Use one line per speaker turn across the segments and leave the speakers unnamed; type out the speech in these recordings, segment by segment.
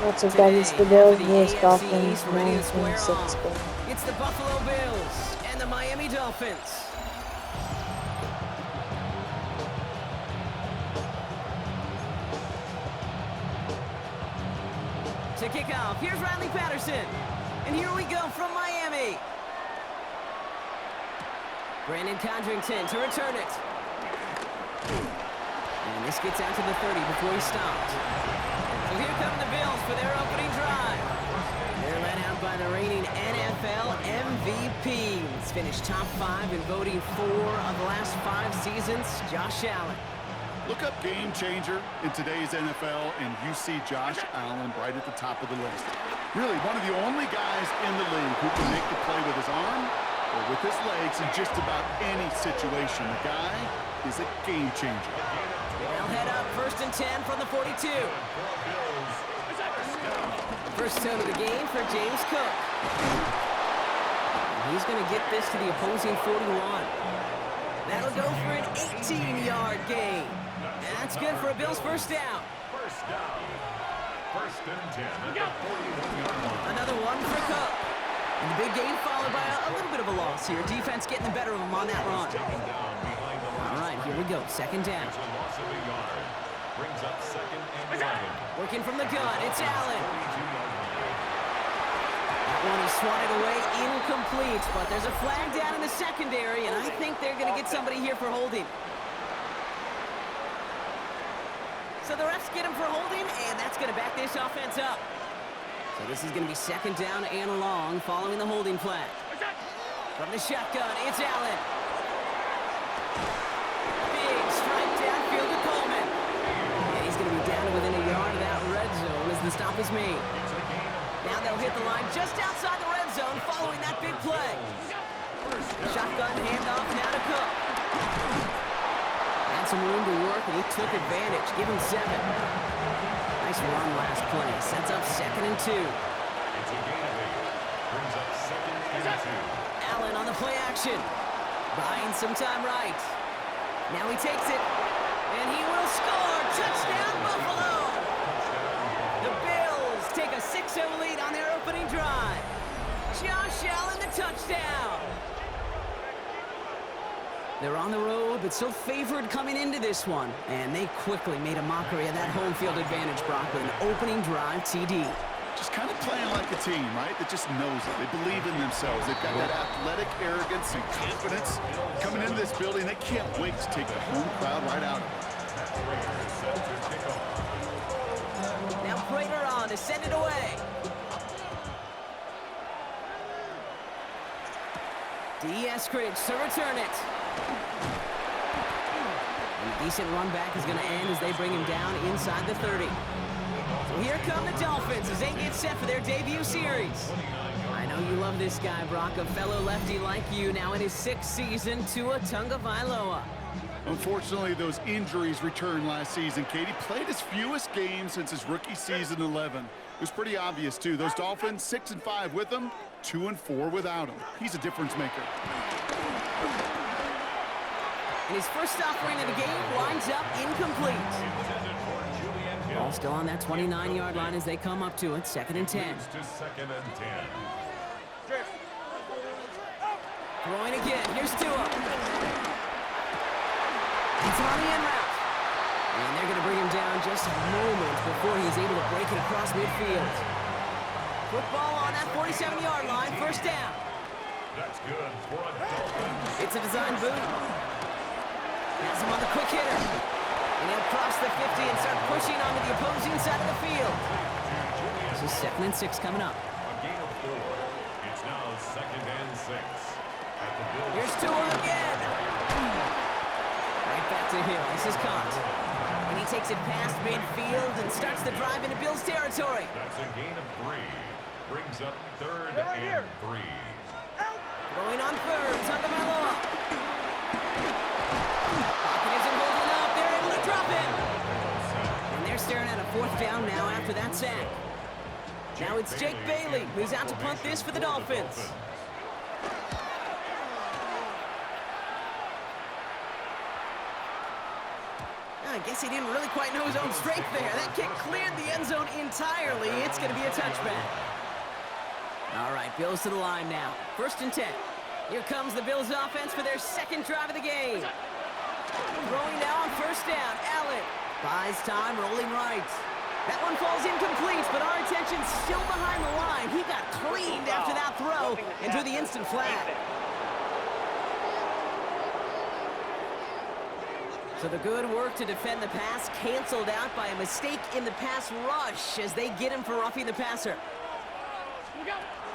What's up, guys? It's
Today,
the
half
Bills
of the
vs.
AFC
Dolphins
East ready to square
926
off.
game.
It's the Buffalo Bills and the Miami Dolphins. To kick off, here's Riley Patterson. And here we go from Miami. Brandon Condrington to return it. And this gets out to the 30 before he stopped. So here come the Bills for their opening drive. They're led out by the reigning NFL MVP. He's finished top 5 in voting 4 of the last 5 seasons, Josh Allen.
Look up game changer in today's NFL, and you see Josh Allen right at the top of the list. Really, one of the only guys in the league who can make the play with his arm or with his legs in just about any situation. The guy is a game changer.
They'll head up 1st and 10 from the 42. First down of the game for James Cook. He's going to get this to the opposing 41. That'll go for an 18-yard gain. That's good for a Bills first down.
First down. 1st and 10 at the 41-yard line.
Another one for Cook. And the big gain followed by a little bit of a loss here. Defense getting the better of him on that run. All right, here we go. 2nd down.
Loss of a yard. Brings up 2nd and 11.
Working from the gun. It's Allen. That one is swatted away, incomplete. But there's a flag down in the secondary, and I think they're going to get somebody here for holding. So the refs get him for holding, and that's going to back this offense up. So this is going to be 2nd down and long following the holding flag. From the shotgun, it's Allen. Big strike downfield to Coleman. And he's going to be down to within a yard of that red zone as the stop is made. Now they'll hit the line just outside the red zone following that big play. Shotgun handoff now to Cook. Had some room to work, and he took advantage. Give him 7. Nice run last play. Sets up 2nd and 2.
It's a gain of 8. Brings up 2nd and 2.
Allen on the play action. Buying some time right. Now he takes it. And he will score. Touchdown, Buffalo! The Bills take a 6-0 lead on their opening drive. Josh Allen, the touchdown. They're on the road, but still favored coming into this one. And they quickly made a mockery of that home field advantage, Brock, with an opening drive TD.
Just kind of playing like a team, right? That just knows it. They believe in themselves. They've got that athletic arrogance and confidence. Coming into this building, they can't wait to take the home crowd right out of it.
Now Prater on to send it away. D. Eskridge to return it. And a decent run back is going to end as they bring him down inside the 30. So here come the Dolphins as they get set for their debut series. I know you love this guy, Brock, a fellow lefty like you, now in his 6th season, Tua Tagovailoa.
Unfortunately, those injuries returned last season. Katie played his fewest games since his rookie season 11. It was pretty obvious, too. Those Dolphins, 6-5 with him, 2-4 without him. He's a difference maker.
And his first offering of the game winds up incomplete. Ball still on that 29-yard line as they come up to it, 2nd and 10.
To 2nd and 10.
Throwing again, here's Tua. It's on the end route. And they're going to bring him down just a moment before he's able to break it across midfield. Football on that 47-yard line, 1st down.
That's good for a Dolphins.
It's a design boot. Has him on the quick hitter. And he'll cross the 50 and start pushing onto the opposing side of the field. This is 2nd and 6 coming up.
A gain of 4. It's now 2nd and 6. At the Bills.
Here's Tua again. Right back to Hill. This is caught. And he takes it past midfield and starts the drive into Bills territory.
That's a gain of 3. Brings up 3rd and 3.
Throwing on 3rd. Tagovailoa. Pocket isn't holding up. They're able to drop him. And they're staring at a 4th down now after that sack. Now it's Jake Bailey who's out to punt this for the Dolphins. guess he didn't really quite know his own strength there. That kick cleared the end zone entirely. It's going to be a touchback. All right, Bills to the line now. 1st and 10. Here comes the Bills offense for their second drive of the game. Throwing now on 1st down. Allen buys time, rolling right. That one falls incomplete, but our attention's still behind the line. He got cleaned after that throw and drew the instant flag. So the good work to defend the pass canceled out by a mistake in the pass rush as they get him for roughing the passer.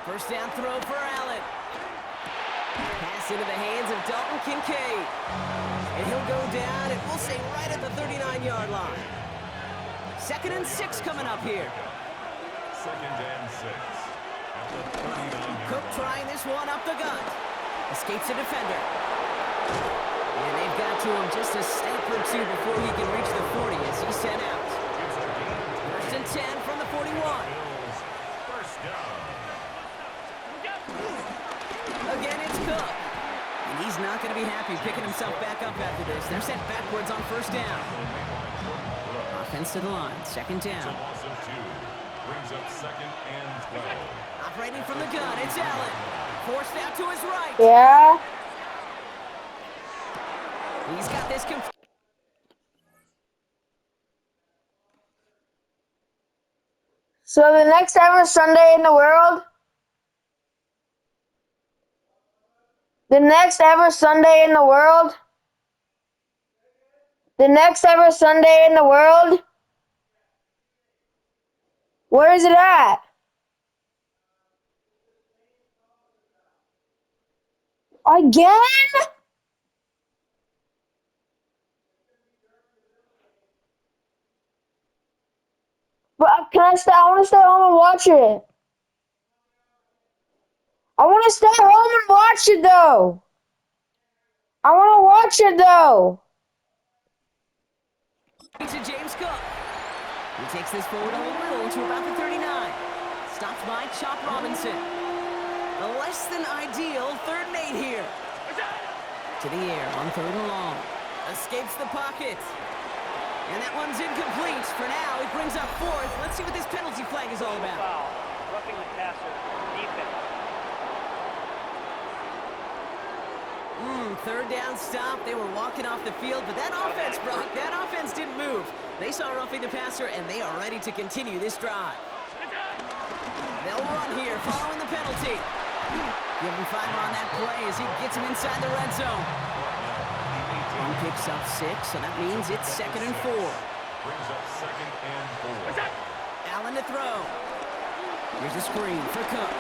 1st down throw for Allen. Pass into the hands of Dalton Kincaid. And he'll go down, and we'll say right at the 39-yard line. 2nd and 6 coming up here.
2nd and 6. At the 39-yard
Cook trying this one up the gut. Escapes a defender. And they've got to him just a step or two before he can reach the 40 as he's sent out. 1st and 10 from the 41.
Bills. 1st down.
Again, it's Cook. And he's not going to be happy picking himself back up after this. They're sent backwards on 1st down. Offense to the line. 2nd
It's a
down.
loss of 2. Brings up 2nd and 12.
Operating from the gun, it's Allen. Forced out to his right.
Yeah.
He's got this
So the next ever Sunday in the world. The next ever Sunday in the world. The next ever Sunday in the world. Where is it at? Again? But can I stay? I want to stay home and watch it. I want to stay home and watch it though. I want to watch it though.
to James Cook. He takes this forward a little to about the 39. Stopped by Chop Robinson. A less than ideal 3rd and 8 here. To the air on 3rd and long. Escapes the pocket. And that one's incomplete. For now, it brings up 4th. Let's see what this penalty flag is all about.
Foul. Roughing the passer. Defense.
3rd down stop. They were walking off the field, but that offense, Brock, that offense didn't move. They saw roughing the passer, and they are ready to continue this drive. They'll run here, following the penalty. Give him 5 on that play as he gets him inside the red zone. One picks up 6, so that means it's 2nd and 4.
Brings up 2nd and 4.
Allen to throw. Here's a screen for Cook.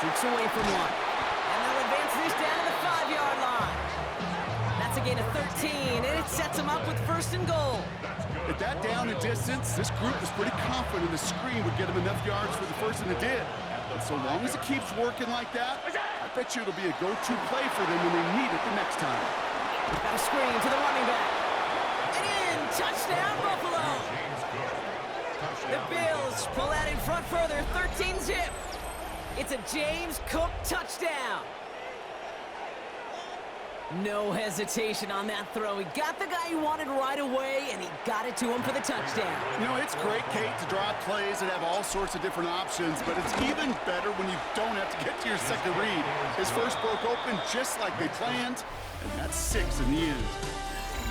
Shoots away from one. And they'll advance this down to the 5-yard line. That's a gain of 13, and it sets them up with 1st and goal.
At that down and distance, this group was pretty confident the screen would get them enough yards for the 1st, and it did. But so long as it keeps working like that, I bet you it'll be a go-to play for them when they need it the next time.
Got a screen to the running back. And in, touchdown Buffalo. The Bills pull out in front further, 13-zip. It's a James Cook touchdown. No hesitation on that throw. He got the guy he wanted right away, and he got it to him for the touchdown.
You know, it's great, Kate, to draw plays and have all sorts of different options, but it's even better when you don't have to get to your second read. His first broke open just like they planned, and that's 6 in the end.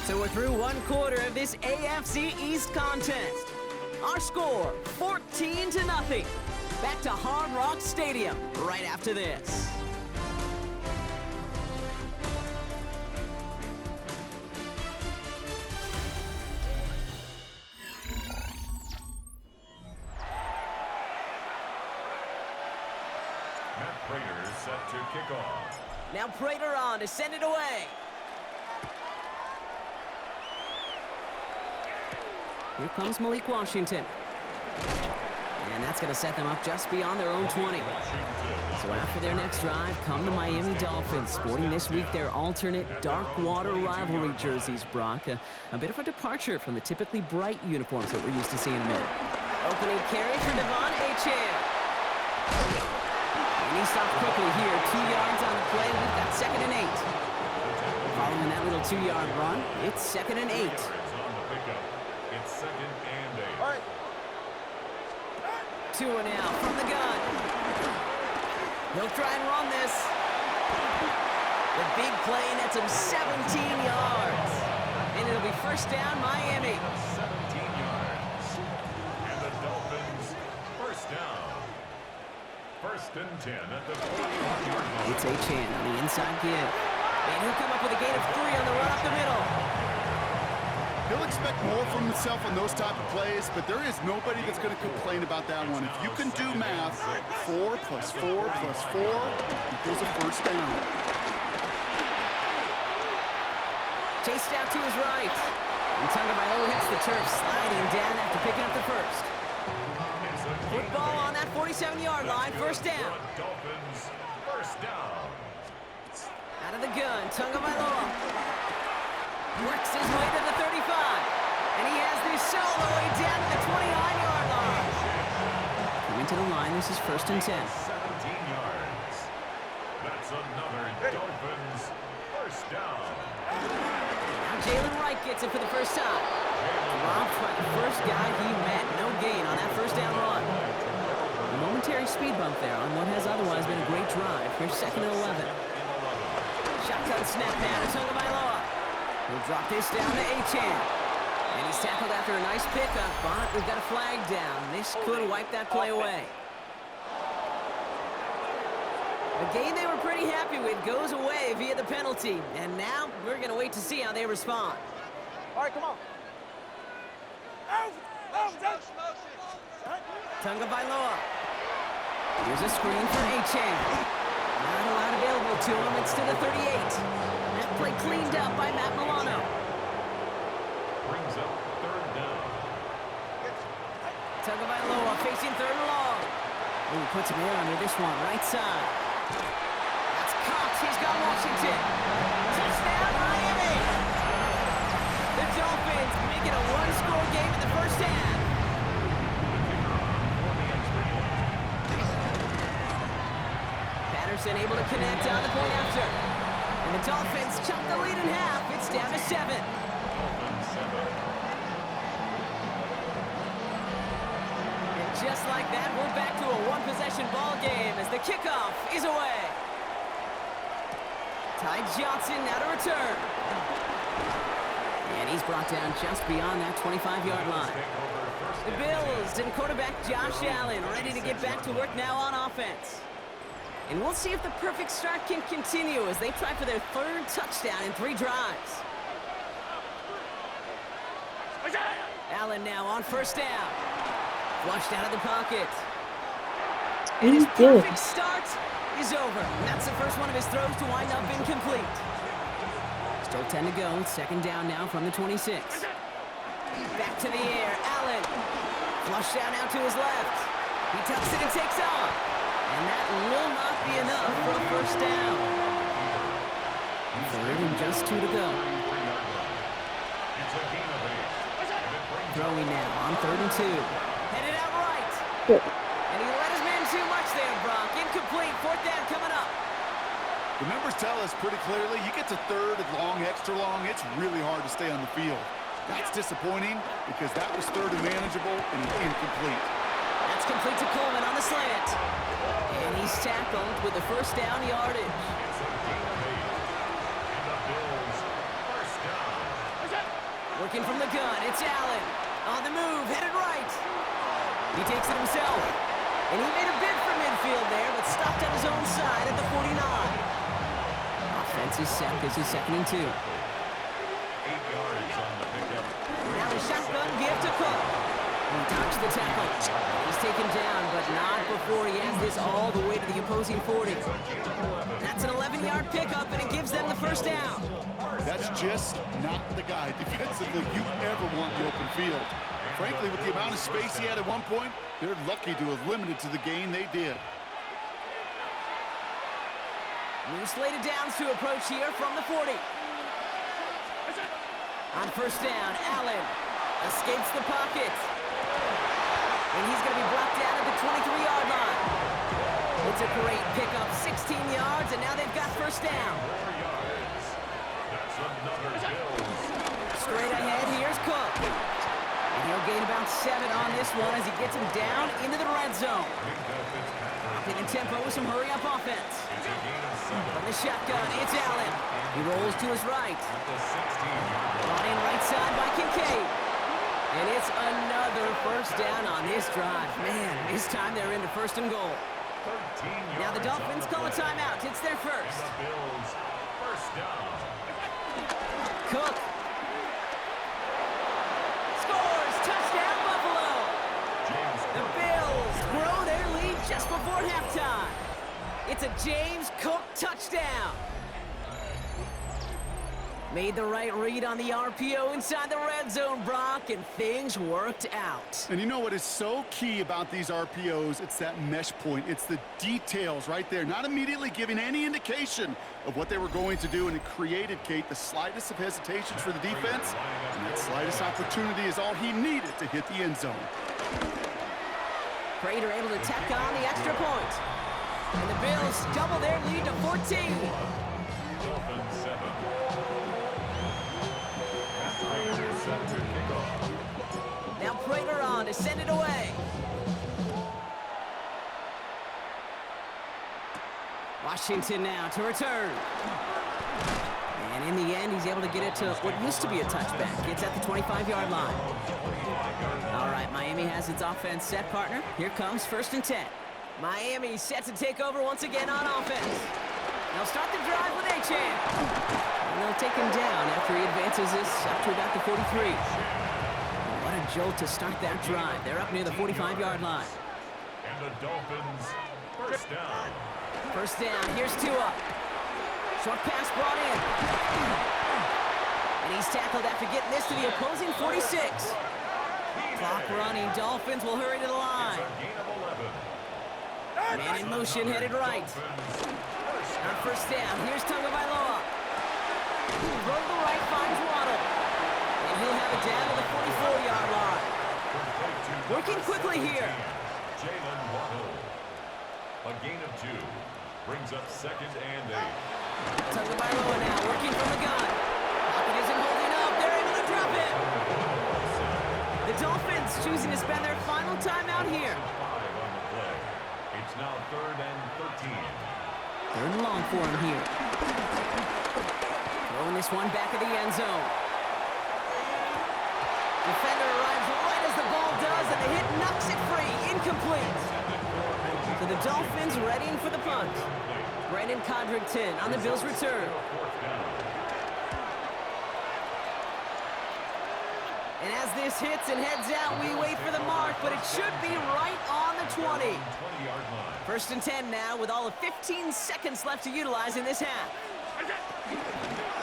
So we're through 1 quarter of this AFC East contest. Our score, 14-0. Back to Hard Rock Stadium right after this.
Prater set to kick off.
Now Prater on to send it away. Here comes Malik Washington. And that's going to set them up just beyond their own 20. So after their next drive, come the Miami Dolphins, sporting this week their alternate dark water rivalry jerseys, Brock. A bit of a departure from the typically bright uniforms that we're used to seeing them in. Opening carry for Devon Achane. And he stopped quickly here. 2 yards on the play. We've got 2nd and 8. Following that little 2-yard run, it's 2nd and 8.
second and 8.
All right.
Two now from the gun. He'll try and run this. The big play nets him 17 yards. And it'll be first down, Miami.
17 yards. And the Dolphins, first down. First and 10 at the 41-yard line.
It's Achane on the inside give. And he'll come up with a gain of 3 on the run up the middle.
He'll expect more from himself on those type of plays, but there is nobody that's going to complain about that one. If you can do math, 4 plus 4 plus 4 equals a first down.
Chased out to his right. And Tagovailoa hits the turf, sliding down after picking up the first. Football on that 47-yard line, first down.
Dolphins, first down.
Out of the gun, Tagovailoa works his way to the 35. And he has the solo way down to the 29-yard line. Coming to the line, this is first and 10.
17 yards. That's another Dolphins, first down.
Now Jalen Wright gets it for the first time. Dropped by the first guy he met. No gain on that first down run. A momentary speed bump there on what has otherwise been a great drive. Here's second and 11. Shotgun snap now to Tagovailoa. He'll drop this down to Achane. And he's tackled after a nice pickup, but we've got a flag down. This could wipe that play away. A game they were pretty happy with goes away via the penalty. And now we're going to wait to see how they respond.
All right, come on.
Tagovailoa. Here's a screen for Achane. Not a lot available to him. It's to the 38. That play cleaned up by Matt Milano.
Brings up third down.
Tagovailoa facing third and long. Ooh, puts him in under this one, right side. That's Cox. He's got Washington. Touchdown, Miami. The Dolphins make it a one-score game in the first half. Patterson able to connect on the point after. And the Dolphins chop the lead in half. It's down to 7.
Dolphins 7.
And just like that, we're back to a one-possession ball game as the kickoff is away. Ty Johnson now to return. And he's brought down just beyond that 25-yard line. The Bills and quarterback Josh Allen ready to get back to work now on offense. And we'll see if the perfect start can continue as they try for their third touchdown in 3 drives. Allen now on first down. Flushed out of the pocket. And his perfect start is over. And that's the first one of his throws to wind up incomplete. Still 10 to go. Second down now from the 26. Back to the air. Allen. Flushed out now to his left. He tucks it and takes off. And that will not be enough for a first down. Third and just 2 to go. Throwing now on third and 2. Headed out right. And he let his man too much there, Brock. Incomplete. Fourth down coming up.
The numbers tell us pretty clearly, you get to third and long, extra long, it's really hard to stay on the field. That's disappointing because that was third and manageable and incomplete.
That's complete to Coleman on the slant. And he's tackled with the first down yardage.
It's a gain of 8. And the Bills, first down.
Working from the gun, it's Allen. On the move, headed right. He takes it himself. And he made a bid for midfield there, but stopped on his own side at the 49. Offense is set. This is second and 2.
8 yards on the pickup.
Now the shotgun give to Cook. He dodged the tackle. He's taken down, but not before he has this all the way to the opposing 40. That's an 11-yard pickup, and it gives them the first down.
That's just not the guy defensively you ever want in the open field. Frankly, with the amount of space he had at one point, they're lucky to have limited to the gain they did.
New slated downs to approach here from the 40. On first down, Allen escapes the pocket. And he's going to be brought down at the 23-yard line. It's a great pickup, 16 yards, and now they've got first down.
4 yards. That's another Bills.
Straight ahead, here's Cook. And he'll gain about 7 on this one as he gets him down into the red zone. Upping in tempo with some hurry-up offense. From the shotgun, it's Allen. He rolls to his right. Brought in right side by Kincaid. And it's another first down on this drive. Man, this time they're into first and goal. Now the Dolphins call a timeout. It's their first.
Bills first down.
Cook. Scores! Touchdown, Buffalo! The Bills grow their lead just before halftime. It's a James Cook touchdown. Made the right read on the RPO inside the red zone, Brock, and things worked out.
And you know what is so key about these RPOs? It's that mesh point. It's the details right there, not immediately giving any indication of what they were going to do, and it created, Kate, the slightest of hesitations for the defense, and that slightest opportunity is all he needed to hit the end zone.
Prater able to tack on the extra point. And the Bills double their lead to 14.
Dolphins 7. Set to kick off.
Now Prater on to send it away. Washington now to return. And in the end, he's able to get it to what used to be a touchback. It's at the 25-yard line. All right, Miami has its offense set, partner. Here comes 1st and 10. Miami set to take over once again on offense. They'll start the drive with Achane. And they'll take him down after he advances this up to about the 43. What a jolt to start that drive. They're up near the 45-yard line.
And the Dolphins first down.
First down, here's Tua. Short pass brought in. And he's tackled after getting this to the opposing 46. Clock running, Dolphins will hurry to the line.
Gain of 11.
Man in motion, headed right. On first down, here's Tagovailoa. Throw to the right, finds Waddle. And he'll have it down to the 44-yard line. Working quickly here.
Jalen Waddle. A gain of 2 brings up 2nd and 8.
Tagovailoa now working from the gun. Pocket isn't holding up. They're able to drop it. The Dolphins choosing to spend their final timeout here.
5 on the play. It's now 3rd and 13.
3rd and long for him here. Throwing this one back of the end zone. Defender arrives right as the ball does, and the hit knocks it free. Incomplete. So the Dolphins readying for the punt. Brandon Codrington on the Bills' return. And as this hits and heads out, we wait for the mark, but it should be right on the 20.
20-yard line.
1st and 10 now with all of 15 seconds left to utilize in this half.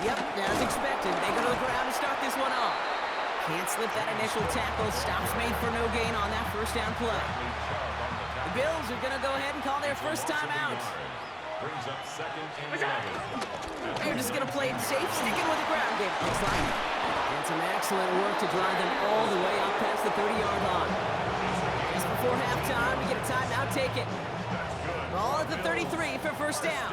Yep, as expected, they go to the ground to start this one off. Can't slip that initial tackle. Stops made for no gain on that first down play. The Bills are going to go ahead and call their first timeout.
Brings up 2nd and 11.
They're just going to play it safe, sticking with the ground game, looks like. And some excellent work to drive them all the way out past the 30-yard line. Just before halftime, we get a timeout, take it. Ball at the 33 for first down.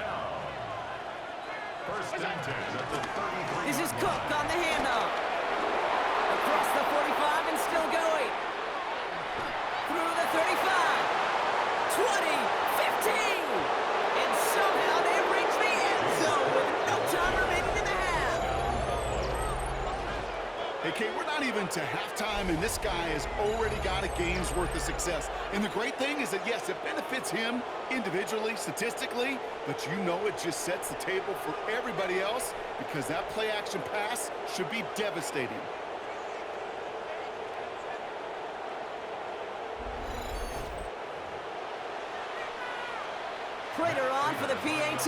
1st and 10 at the 33.
This is Cook on the handoff. Across the 45 and still going. Through the 35. 20, 15. And somehow they reach the end zone with no time remaining in the half.
Hey, Kate, we're not even to halftime, and this guy has already got a game's worth of success. And the great thing is that, yes, it benefits him individually, statistically, but you know it just sets the table for everybody else because that play-action pass should be devastating.
Prater on for the PAT.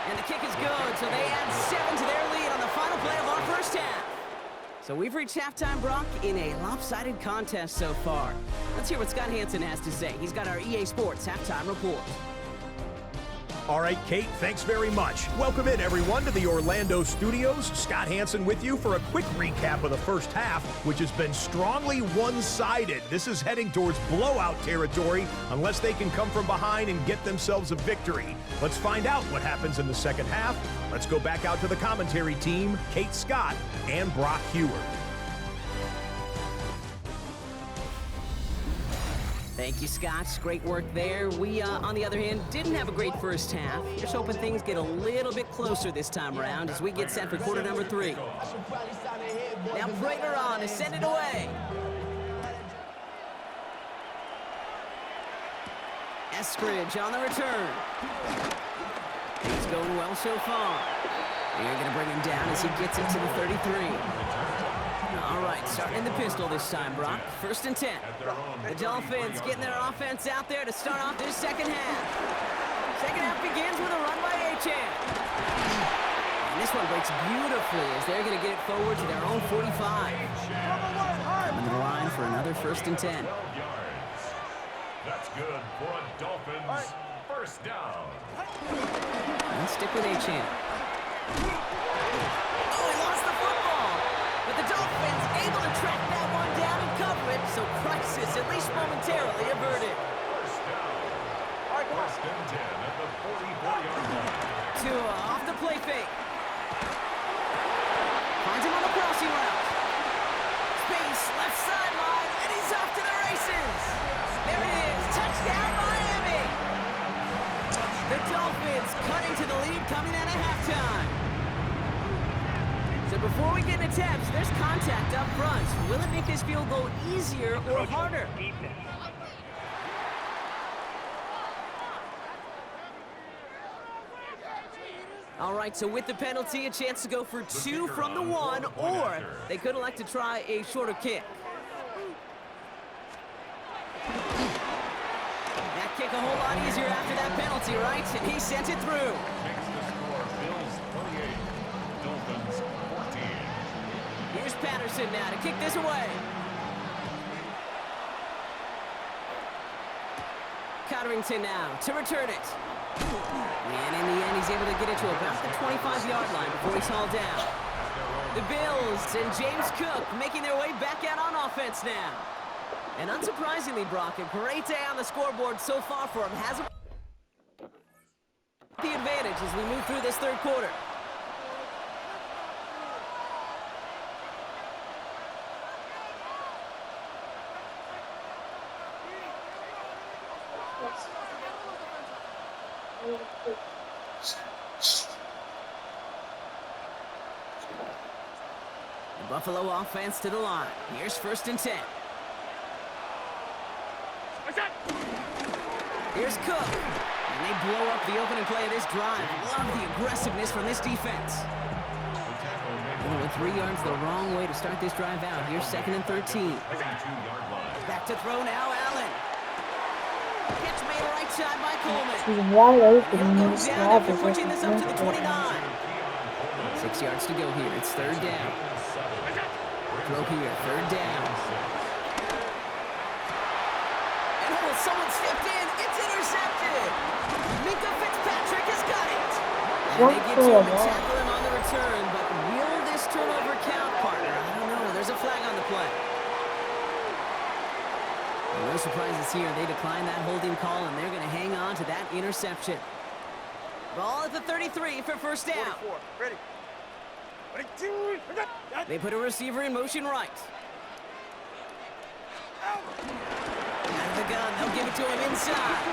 And the kick is good, so they add 7 to their lead on the final play of our first half. So we've reached halftime, Brock, in a lopsided contest so far. Let's hear what Scott Hansen has to say. He's got our EA Sports halftime report.
All right, Kate, thanks very much. Welcome in, everyone, to the Orlando studios. Scott Hansen with you for a quick recap of the first half, which has been strongly one-sided. This is heading towards blowout territory unless they can come from behind and get themselves a victory. Let's find out what happens in the second half. Let's go back out to the commentary team, Kate Scott and Brock Hewer.
Thank you, Scott. Great work there. We, on the other hand, didn't have a great first half. Just hoping things get a little bit closer this time around as we get set for quarter number 3. Now Prater on to send it away. Eskridge on the return. He's going well so far. They're going to bring him down as he gets it to the 33. All right, starting in the pistol this time, Brock. 1st and 10. The Dolphins getting their offense out there to start off this second half. Second half begins with a run by Achane. And this one breaks beautifully as they're going to get it forward to their own 45. Coming to the line for another 1st and 10.
That's good for a Dolphins first down.
Let's stick with Achane. Oh, he lost the football. But the Dolphins able to track that one down and cover it, so crisis at least momentarily averted.
First down. First and 10 at the 44-yard line.
Tua off the play fake. Finds him on the crossing route. Space, left sideline, and he's off to the races. There it is, touchdown Miami. The Dolphins cutting to the lead coming out of halftime. So before we get into attempts, there's contact up front. Will it make this field goal easier or harder? All right, so with the penalty, a chance to go for 2 from the 1, or they could elect to try a shorter kick. That kick a whole lot easier after that penalty, right? And he sent it through.
Makes the score Bills 28, Dolphins 14.
Here's Patterson now to kick this away. Cotterington now to return it. And in the end, he's able to get it to about the 25-yard line before he's hauled down. The Bills and James Cook making their way back out on offense now. And unsurprisingly, Brock, a great day on the scoreboard so far for him. Has the advantage as we move through this third quarter. The Buffalo offense to the line. Here's 1st and 10. Here's Cook. And they blow up the opening play of this drive. Love the aggressiveness from this defense. With 3 yards the wrong way to start this drive out. Here's 2nd and 13. Back to throw now, Allen. Catch made right side by Coleman.
He's wide open.
He'll go
He's
down after pushing this up to the 29. 6 yards to go here. It's 3rd down. Throw here, 3rd down. And oh, someone stepped in. It's intercepted. Minka Fitzpatrick has got it. And they get to him and tackle him on the return. But will this turnover count, partner? I don't know. There's a flag on the play. No surprises here. They decline that holding call, and they're going to hang on to that interception. Ball at the 33 for 1st down.
Ready.
They put a receiver in motion right. Out of the gun. They'll give it to him inside.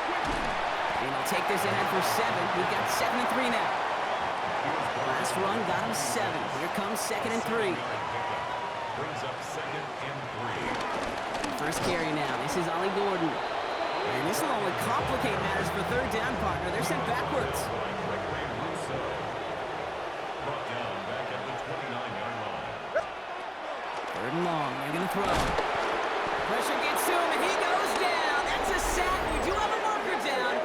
And they'll take this ahead for 7. We've got 7 and 3 now. Last run got him 7. Here comes 2nd and 3.
Brings up 2nd and 3.
First carry now. This is Ollie Gordon. And this will only complicate matters for 3rd down, partner. They're sent backwards.
Brought down back at the 29-yard line.
3rd and long. They're going to throw. Pressure gets to him, and he goes down. That's a sack. We do have a marker down.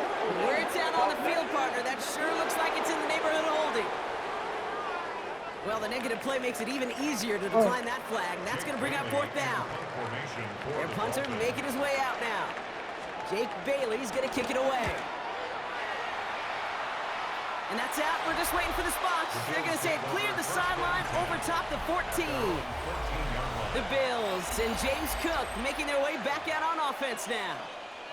Where it's out on the field, partner, that sure looks like it's in the neighborhood of holding. Well, the negative play makes it even easier to decline that flag. And that's going to bring out 4th down. Their punter making his way out now. Jake Bailey's going to kick it away. And that's out. We're just waiting for the spot. They're going to say it cleared the sideline over top the 14. The Bills and James Cook making their way back out on offense now.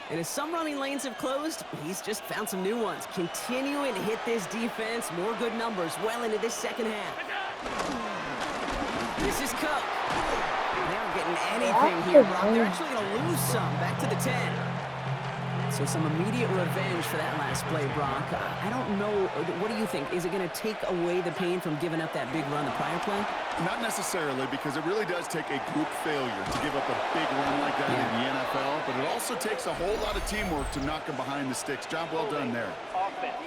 And as some running lanes have closed, he's just found some new ones. Continuing to hit this defense, more good numbers well into this second half. This is Cook. They aren't getting anything here, Brock. They're actually going to lose some. Back to the 10. So some immediate revenge for that last play, Brock. I don't know. What do you think? Is it going to take away the pain from giving up that big run the prior play?
Not necessarily, because it really does take a group failure to give up a big run like that in the NFL, but it also takes a whole lot of teamwork to knock him behind the sticks. Job well done there.
Offense.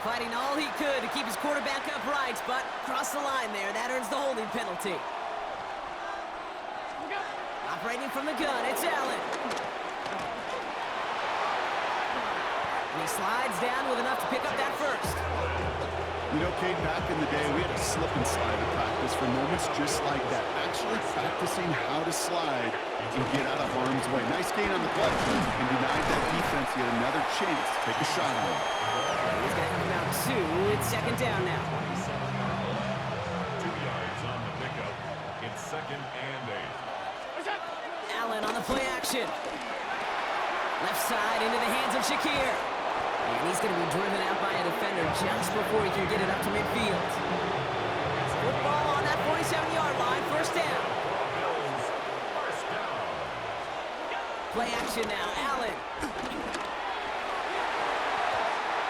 Fighting all he could to keep his quarterback upright, but crossed the line there. That earns the holding penalty. Operating from the gun, it's Allen. And he slides down with enough to pick up that first.
You know, Kate, back in the day, we had a slip and slide at practice for moments just like that. Actually practicing how to slide and get out of harm's way. Nice gain on the play, and denied that defense yet another chance to take a shot on him.
He's going to have about 2. It's second down now.
2 yards on the pickup. It's 2nd and 8.
Allen on the play action. Left side into the hands of Shakir. And he's going to be driven out by a defender just before he can get it up to midfield. Football on that 47-yard line, first down.
Bills, first down.
Play action now, Allen.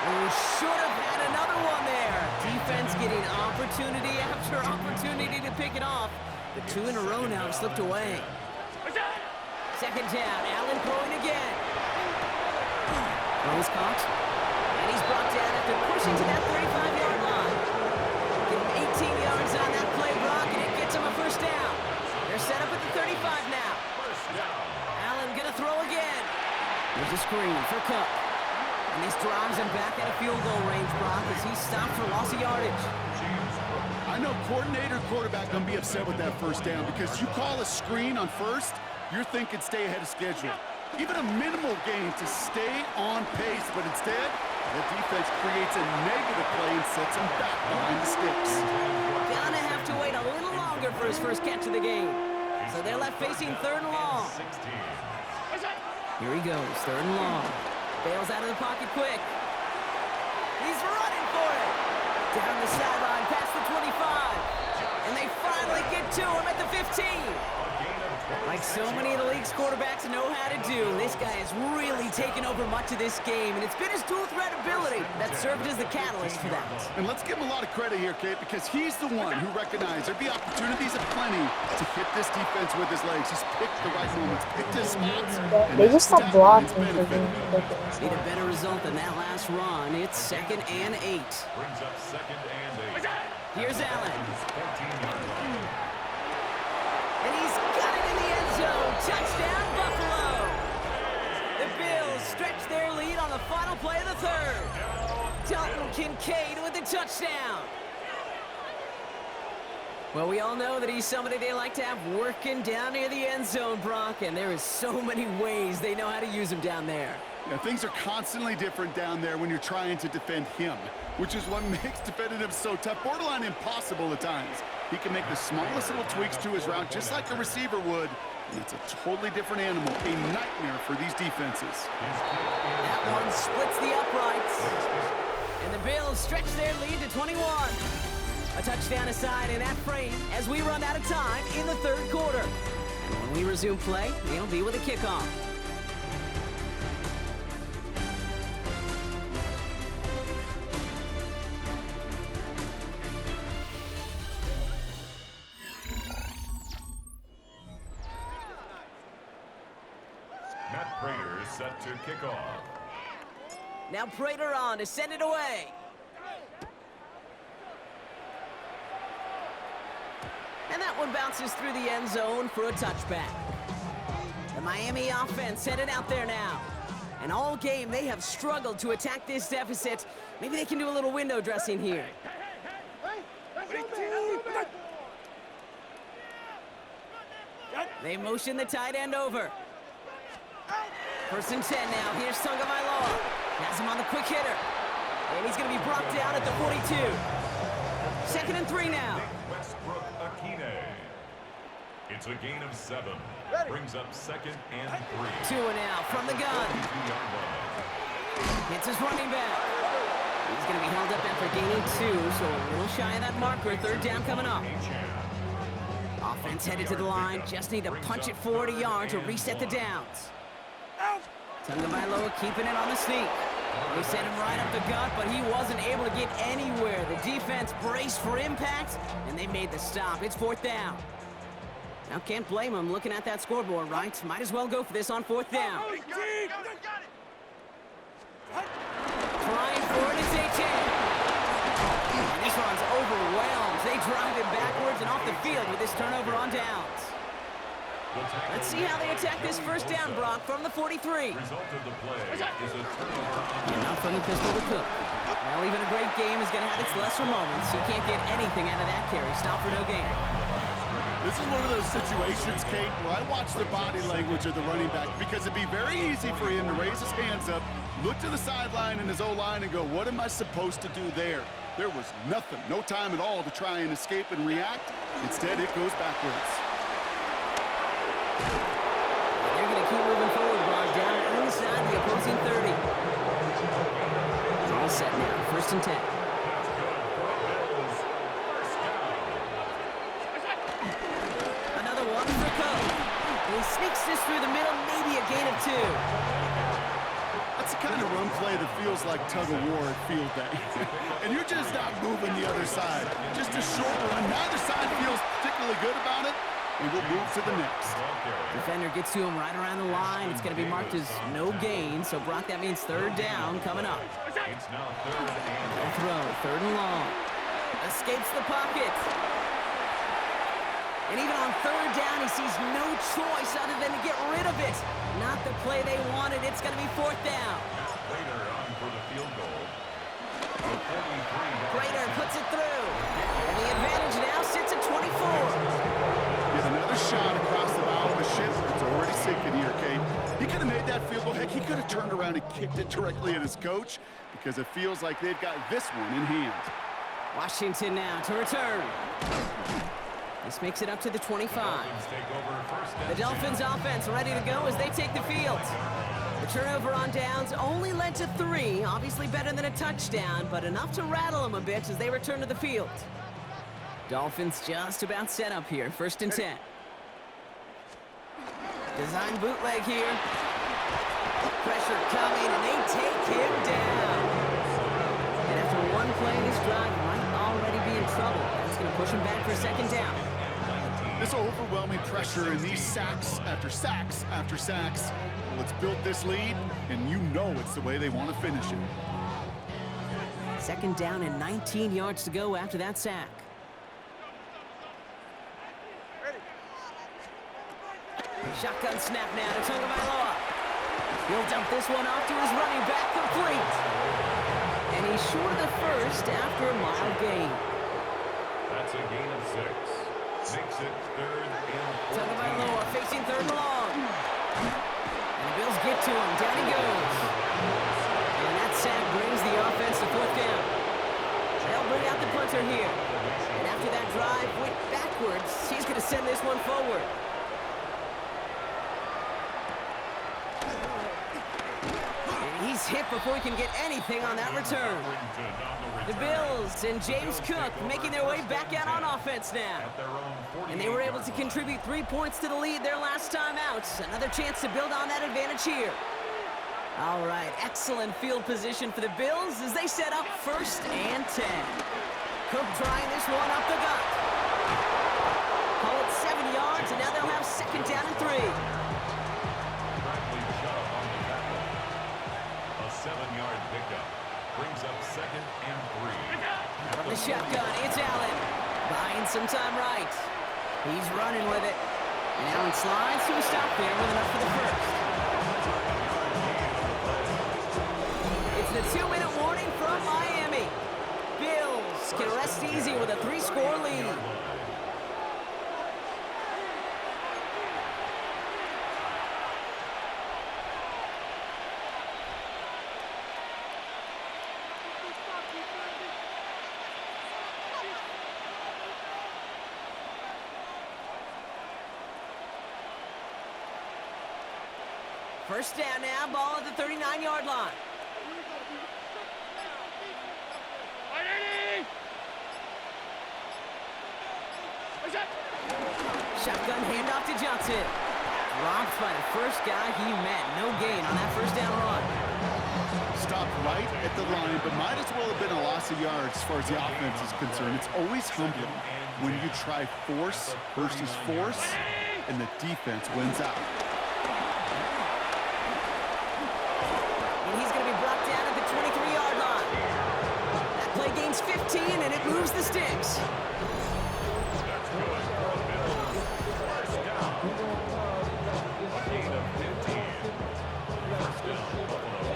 Oh, should have had another one there. Defense getting opportunity after opportunity to pick it off. The 2 in a row now have slipped away. Second down, Allen throwing again. Throw is caught. And he's brought down after pushing to that 35-yard line. Give him 18 yards on that play, Brock, and it gets him a first down. They're set up at the 35 now. Allen gonna throw again. There's a screen for Cook. And this drives him back out of field goal range, Brock, as he's stopped for loss of yardage.
I know coordinator quarterback gonna be upset with that first down because you call a screen on first, you're thinking stay ahead of schedule. Even a minimal gain to stay on pace, but instead, the defense creates a negative play and sets him back behind the sticks.
Gonna have to wait a little longer for his first catch of the game. So they're left facing 3rd and long. Here he goes, 3rd and long. Bails out of the pocket quick. He's running for it. Down the sideline, past the 25. And they finally get to him at the 15. Like so many of the league's quarterbacks know how to do, this guy has really taken over much of this game, and it's been his dual threat ability that served as the catalyst for that.
And let's give him a lot of credit here, Kate, because he's the one who recognized there'd be opportunities aplenty to hit this defense with his legs. He's picked the right moments, picked his spots.
They just stopped blocking for
benefited.
being
Need a better result than that last run. It's 2nd and 8.
Brings up 2nd and 8.
Here's Allen.
14-yard line.
And he's got it in the end zone. Touchdown, Buffalo. The Bills stretch their lead on the final play of the 3rd. Dalton Kincaid with the touchdown. Well, we all know that he's somebody they like to have working down near the end zone, Brock, and there is so many ways they know how to use him down there.
Yeah, things are constantly different down there when you're trying to defend him, which is what makes defending him so tough, borderline impossible at times. He can make the smallest little tweaks to his route just like a receiver would, and it's a totally different animal, a nightmare for these defenses.
That one splits the uprights. And the Bills stretch their lead to 21. A touchdown aside in that frame as we run out of time in the 3rd quarter. And when we resume play, it'll be with a kickoff.
Matt Prater is set to kick off.
Now Prater on to send it away. And that one bounces through the end zone for a touchback. The Miami offense headed out there now. And all game, they have struggled to attack this deficit. Maybe they can do a little window dressing here. They motion the tight end over. First and 10 now. Here's Tagovailoa. Has him on the quick hitter. And he's going to be brought down at the 42. Second and 3 now.
Westbrook Akine. It's a gain of 7. Brings up second and 3.
2 and out from the gun.
42-yard line.
It's his running back. He's going to be held up after gaining 2, so a little shy of that marker. Third down coming up. Offense headed to the line. Just need to punch it 40 yards to reset the downs. Tagovailoa keeping it on the sneak. They sent him right up the gut, but he wasn't able to get anywhere. The defense braced for impact, and they made the stop. It's fourth down. Now, can't blame him looking at that scoreboard, right? Might as well go for this on fourth down. Trying for it, it's A-10. And this one's overwhelmed. They drive it backwards and off the field with this turnover on downs. Let's see how they attack this first down, Brock, from the 43.
Result of the play is a turnover.
And not from the pistol to Cook. Well, even a great game is going to have its lesser moments. You can't get anything out of that carry. Stop for no gain.
This is one of those situations, Kate, where I watch the body language of the running back because it'd be very easy for him to raise his hands up, look to the sideline in his O-line and go, what am I supposed to do there? There was nothing, no time at all to try and escape and react. Instead, it goes backwards.
They're going to keep moving forward, Brock, down inside the opposing 30. It's all set now, first and 10. Another one for Cook. He sneaks this through the middle, maybe a gain of 2.
That's the kind of run play that feels like tug-of-war at field day. And you're just not moving the other side. Just a short run. Neither side feels particularly good about it. And we'll move to the next.
Defender gets to him right around the line. It's going to be marked as no gain. So, Brock, that means third down coming up.
It's now third and
No throw, third and long. Escapes the pocket. And even on third down, he sees no choice other than to get rid of it. Not the play they wanted. It's going to be fourth down.
Prater on for the field goal.
Prater puts it through. And the advantage now sits at 24.
Here's another shot across the bow of the ship. It's already sinking here, Kate. He could have made that field goal. Heck, he could have turned around and kicked it directly at his coach because it feels like they've got this one in hand.
Washington now to return. This makes it up to the 25. The Dolphins offense ready to go as they take the field. The turnover on downs only led to 3. Obviously better than a touchdown, but enough to rattle them a bit as they return to the field. Dolphins just about set up here. First and 10. Design bootleg here. Pressure coming, and they take him down. And after one play, this drive might already be in trouble. That's going to push him back for second down.
This overwhelming pressure and these sacks after sacks after sacks. Well, it's built this lead, and you know it's the way they want to finish it.
Second down and 19 yards to go after that sack. Shotgun snap now to Tagovailoa. He'll dump this one off to his running back, complete. And he's short of the first after a mild gain.
That's a gain of 6. Makes it third and 14.
Tagovailoa facing third and long. And the Bills get to him. Down he goes. And that sack brings the offense to fourth down. They'll bring out the punter here. And after that drive went backwards, he's going to send this one forward. He's hit before he can get anything on that return. The Bills and James Cook making their way back out on offense now. And they were able to contribute 3 points to the lead their last time out. Another chance to build on that advantage here. All right, excellent field position for the Bills as they set up first and 10. Cook trying this one up the gut. Call it 7 yards, and now they'll have second down and 3.
7-yard pickup. Brings up second and 3.
From the shotgun, it's Allen. Buying some time right. He's running with it. And Allen slides to a stop there with enough for the first. It's the 2-minute warning from Miami. Bills can rest easy with a 3-score lead. First down now, ball at the 39-yard line. Shotgun handoff to Johnson. Dropped by the first guy he met. No gain on that first down run.
Stopped right at the line, but might as well have been a loss of yards as far as the offense is concerned. It's always humbling when you try force versus force, and the defense wins out.
And he's going to be brought down at the 23-yard line. That play gains 15, and it moves the sticks.
That's good for the Bills. First down. A gain of 15. First down, Buffalo.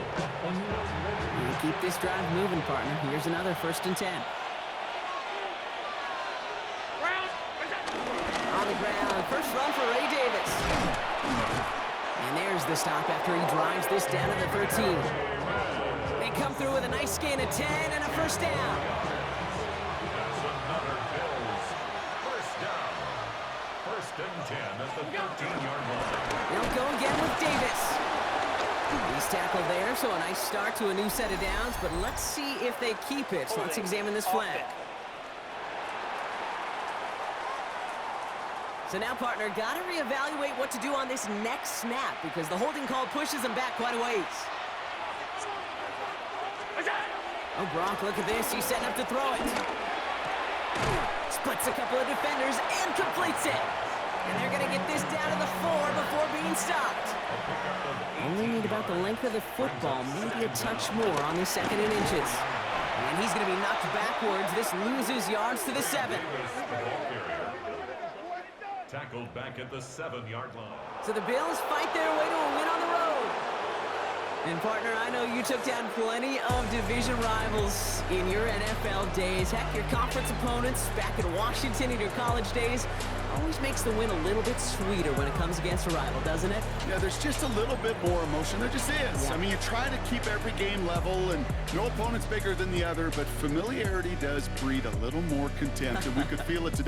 You keep this drive moving, partner. Here's another 1st and 10. On the ground, first run for Ray Davis. And there's the stop after he drives this down to the 13. They come through with a nice gain of 10 and a first down.
That's another Bills. First down. First and 10 at the 13-yard line.
They'll go again with Davis. He's tackled there, so a nice start to a new set of downs, but let's see if they keep it. So let's examine this flag. So now, partner, got to reevaluate what to do on this next snap because the holding call pushes him back quite a ways. Oh, Gronk, look at this. He's setting up to throw it. Splits a couple of defenders and completes it. And they're going to get this down to the 4 before being stopped. Only need about the length of the football, maybe a touch more on the 2nd and inches. And he's going to be knocked backwards. This loses yards to the 7.
Tackled back at the 7-yard line.
So the Bills fight their way to a win on the road. And partner, I know you took down plenty of division rivals in your NFL days. Heck, your conference opponents back in Washington in your college days. Always makes the win a little bit sweeter when it comes against a rival, doesn't it?
Yeah, there's just a little bit more emotion. There just is.
Yeah.
I mean, you try to keep every game level, and no opponent's bigger than the other, but familiarity does breed a little more contempt, and we could feel it today.